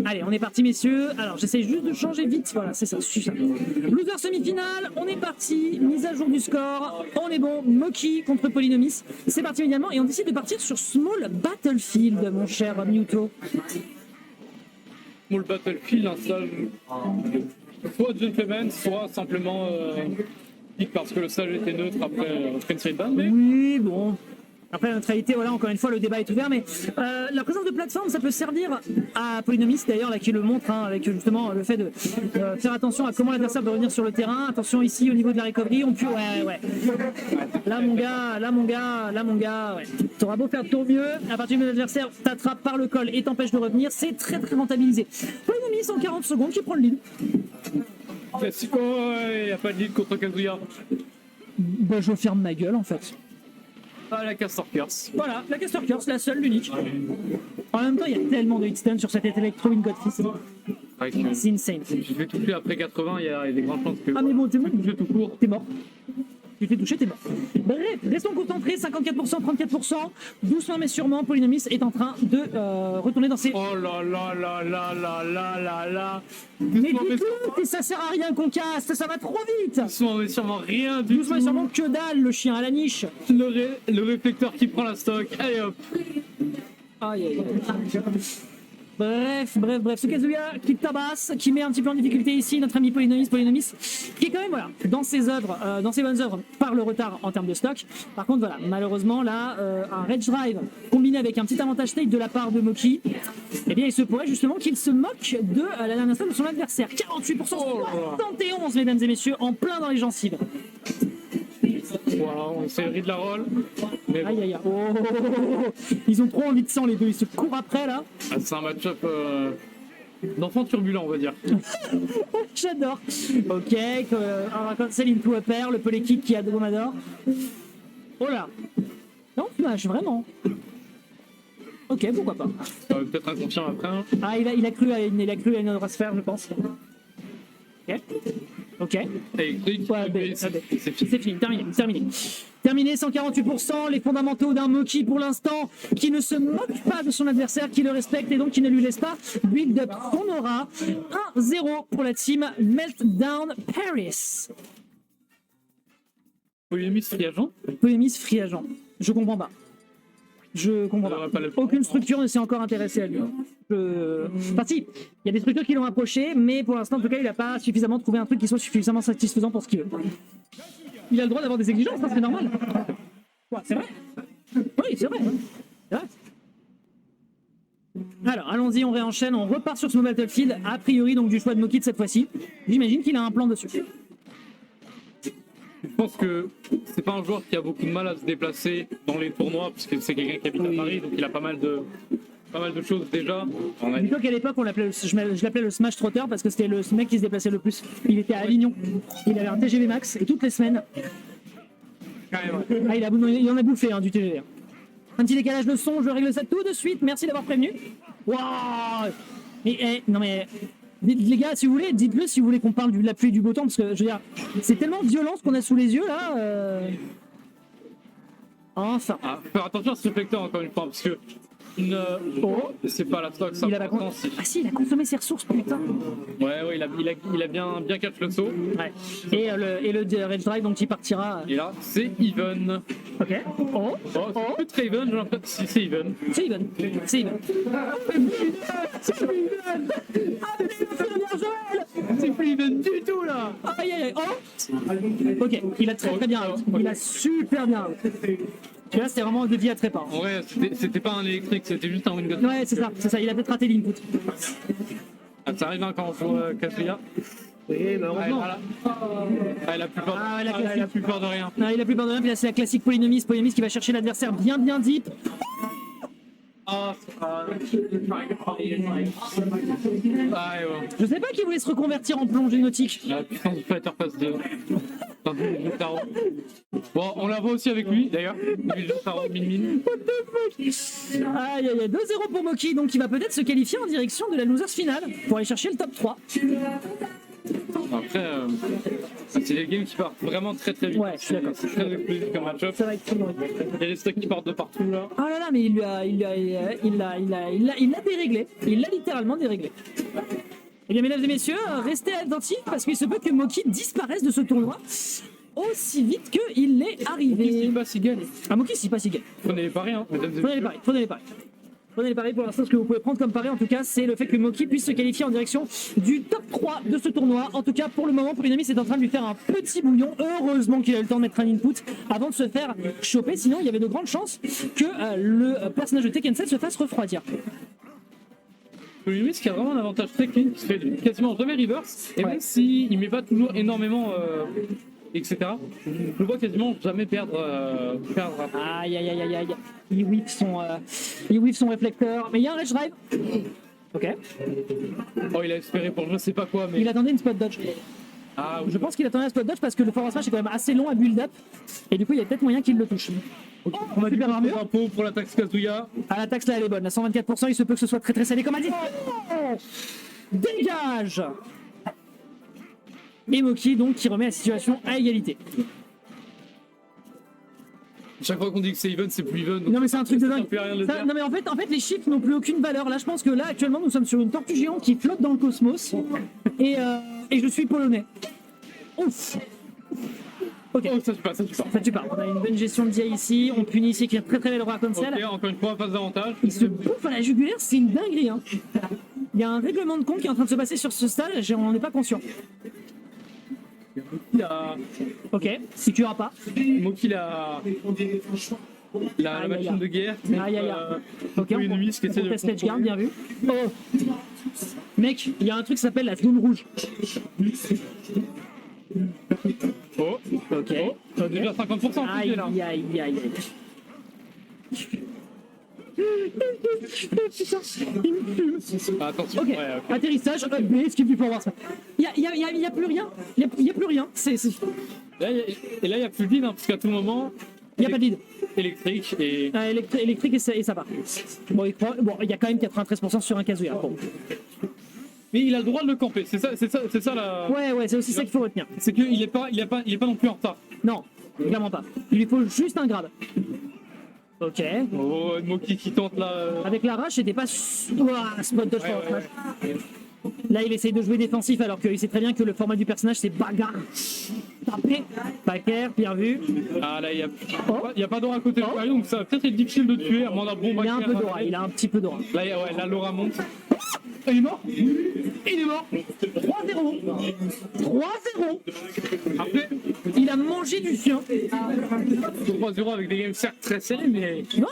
Allez, on est parti, messieurs. Alors, j'essaie juste de changer vite. Voilà, c'est ça, c'est ça. Loser semi-finale, on est parti. Mise à jour du score. On est bon. Moki contre Polynomis. C'est parti également. Et on décide de partir sur Small Battlefield, mon cher Muto. Small Battlefield, un stage soit Gentleman, soit simplement parce que le stage était neutre après Prince Ban. Mais... Oui, bon. Après la neutralité, voilà, encore une fois, le débat est ouvert, mais la présence de plateforme, ça peut servir à Polynomis, d'ailleurs, là, qui le montre, hein, avec justement le fait de faire attention à comment l'adversaire doit revenir sur le terrain. Attention ici au niveau de la recovery, on peut... Ouais. Là, mon gars, ouais. T'auras beau faire de ton mieux, à partir de l'adversaire t'attrape par le col et t'empêche de revenir, c'est très très rentabilisé. Polynomis en 40 secondes qui prend le lead. Classico, il n'y a pas de lead contre Kazuya. Bah, je ferme ma gueule, en fait. Ah, la Castor Curse. Voilà, la Castor Curse, la seule, l'unique. En même temps, il y a tellement de hitstun sur cette Electro in Godfist. C'est insane. Je vais toucher après 80, il y a des grandes chances que. Ah, mais bon, t'es bon. Je tout court. T'es mort. Tu t'es touché, t'es mort. Bref, restons concentrés, 54%, 34%. Doucement mais sûrement, Polynomis est en train de retourner dans ses... Oh là là là là là là là là. Mais dites-le, et ça sert à rien qu'on casse, ça va trop vite. Doucement mais sûrement rien du Doucement mais tout. sûrement que dalle, le chien à la niche. Le réflecteur qui prend la stock. Allez hop. Aïe aïe aïe. Bref, ce Kazuya qui tabasse, qui met un petit peu en difficulté ici notre ami Polynomis, qui est quand même voilà, dans ses œuvres, dans ses bonnes œuvres, par le retard en termes de stock. Par contre voilà, malheureusement là, un Rage Drive combiné avec un petit avantage take de la part de Moki, eh bien il se pourrait justement qu'il se moque de la dernière stade de son adversaire. 48%, 71 mesdames et messieurs, en plein dans les gencives. Voilà, on essaie de la roll. Mais bon. Aïe aïe aïe. Oh, ils ont trop envie de sang les deux, ils se courent après là. Ah, c'est un match-up d'enfant turbulent, on va dire. J'adore. Ok, on raconte Céline tout pair, le Polykick qui a de Gomador. Oh là. Non, flash, vraiment. Ok, pourquoi pas. Peut-être inconscient après. Hein. Ah, il a cru à une autre sphère, je pense. Ok. Électrique, Ouais, c'est fini. C'est fini, terminé, 148%, les fondamentaux d'un Moki pour l'instant, qui ne se moque pas de son adversaire, qui le respecte et donc qui ne lui laisse pas build up son aura. 1-0 pour la team Meltdown Paris. Polynomis free agent. Polynomis free agent. Je comprends pas. Aucune structure ne s'est encore intéressée à lui. Enfin si, il y a des structures qui l'ont approché, mais pour l'instant, en tout cas, il n'a pas suffisamment trouvé un truc qui soit suffisamment satisfaisant pour ce qu'il veut. Il a le droit d'avoir des exigences, ça c'est normal. Ouais, c'est vrai. Oui, c'est vrai. C'est vrai. Alors, allons-y, on réenchaîne, on repart sur ce Battlefield, a priori donc du choix de Moki cette fois-ci. J'imagine qu'il a un plan dessus. Je pense que c'est pas un joueur qui a beaucoup de mal à se déplacer dans les tournois, parce que c'est quelqu'un qui habite à Paris, donc il a pas mal de choses déjà. Dis-toi qu'à l'époque, je l'appelais le Smash Trotter parce que c'était le mec qui se déplaçait le plus. Il était à Avignon, il avait un TGV Max et toutes les semaines. Ah, il en a bouffé hein, du TGV. Un petit décalage de son, je règle ça tout de suite. Merci d'avoir prévenu. Waouh. Non mais. Les gars, si vous voulez, dites-le si vous voulez qu'on parle de la pluie et du beau temps, parce que je veux dire, c'est tellement violent ce qu'on a sous les yeux là. Enfin. Ah, faire attention à ce réflecteur encore une fois, parce que c'est pas la stock, ça. Ah si, il a consommé ses ressources, putain. Ouais, il a bien catch le saut. Ouais. Et le Red Drive, donc il partira. Et là, c'est even. Ok. C'est plus très even, j'ai l'impression. Si, c'est even. C'est even. C'est even. C'est plus even du tout là. Aïe aïe aïe. Oh. Ok, il a très bien. Il a super bien. Tu vois, c'était vraiment un devis à trépas. En vrai, c'était pas un électrique, c'était juste un Windows. Ouais, c'est ça. Il a peut-être raté l'input. Ah, ça arrive quand on joue Kazuya. Oui, bah heureusement. Il a plus peur de rien. Non, il a plus peur de rien, puis là c'est la classique Polynomis qui va chercher l'adversaire bien deep. Je sais pas qui voulait se reconvertir en plongée nautique. La puissance du fighter pass de Jotaro. Bon, on la voit aussi avec lui d'ailleurs. Jotaro mine. Aïe aïe aïe, 2-0 pour Moki, donc il va peut-être se qualifier en direction de la losers finale pour aller chercher le top 3. Après, c'est des games qui partent vraiment très très vite. Ouais, je suis d'accord. C'est très explosif comme match-up. Ça va être très bon. Il y a des stocks qui partent de partout là. Oh là là, mais il l'a déréglé. Il l'a littéralement déréglé. Eh bien, mesdames et messieurs, restez attentifs parce qu'il se peut que Moki disparaisse de ce tournoi aussi vite qu'il est Qui arrivé. s'y passe, il gagne. Ah, Moki, s'il passe, il gagne. Prenez les paris, hein, mesdames et Prenez les messieurs. paris, prenez les paris. Prenez les paris pour l'instant, ce que vous pouvez prendre comme pari en tout cas, c'est le fait que Moki puisse se qualifier en direction du top 3 de ce tournoi. En tout cas, pour le moment, Polynomie est en train de lui faire un petit bouillon. Heureusement qu'il a eu le temps de mettre un input avant de se faire choper, sinon il y avait de grandes chances que le personnage de Tekken 7 se fasse refroidir. Polynomie qui a vraiment un avantage très clean, qui se fait quasiment jamais reverse, et Ouais. même s'il met pas toujours énormément, etc., je le vois quasiment jamais perdre. Aïe aïe aïe aïe aïe. Il whiff son réflecteur. Mais il y a un rage drive. Ok. Oh, il a espéré pour je sais pas quoi, mais. Il attendait une spot dodge. Ah, Je pense qu'il attendait un spot dodge parce que le forward smash est quand même assez long à build up. Et du coup, il y a peut-être moyen qu'il le touche. on a super armure. un pot pour l'attaque Kazuya. Ah, la taxe là, elle est bonne. À 124%, il se peut que ce soit très très salé comme a dit. Oh, dégage. Et Moki donc qui remet la situation à égalité. Chaque fois qu'on dit que c'est even, c'est plus even. donc Non mais c'est un truc de ça dingue. fait rien de le Ça- dire. non mais en fait les chiffres n'ont plus aucune valeur. Là je pense que là actuellement nous sommes sur une tortue géante qui flotte dans le cosmos et je suis polonais. Ouf. Ok. Oh, ça tue pas, ça tue pas. Ça tue pas. On a une bonne gestion de dia ici. On punit ici qui est très très belle roi Cancel. Ok, encore une fois, passe d'avantage. Il se bouffe à la jugulaire, c'est une dinguerie. Hein. Il y a un règlement de compte qui est en train de se passer sur ce stade. On n'en est pas conscient. Il a. Ok. Si tu auras pas. Moki la Aïe, machine aïe. de guerre. Aïe aïe aïe. Ok. Une ennemie qui essaie de teste edge guard, bien vu. Oh. Mec, il y a un truc qui s'appelle la zone rouge. Oh, Ok. t'as déjà 50% en Aïe plus, là. aïe aïe aïe. Putain, il me fume. Ah, attention, Ok, ouais, ok. atterrissage, up B, skip du forward smash. Il y a plus rien. Il y a plus rien. Là, et là, il n'y a plus de lead, hein, parce qu'à tout moment, Il n'y a pas de lead. électrique et. Électrique et ça va. Bon, il y a quand même 93% sur un Kazuya. Bon. Mais il a le droit de le camper, c'est ça la. Ouais, c'est aussi ça qu'il faut retenir. C'est qu'il est pas non plus en retard. Non, clairement pas. Il lui faut juste un grab. Ok. Oh, Moki qui tente là. Avec la rush, c'était pas. Ouah, spot dodge forward ouais. smash. Là, il essaye de jouer défensif alors qu'il sait très bien que le format du personnage c'est bagarre. Taper. Backer, bien vu. Ah là, il Oh. n'y a pas d'aura à côté de Oh. Mario, donc ça va peut-être être difficile de tuer à moins d'un bon Il a un backer. peu d'aura, il a un petit peu d'aura. Là, là, Laura monte. Il est mort. Il est mort. 3-0. 3-0. Après, Il a mangé du chien. 3-0 avec des games certes très serrés, mais. Ouais.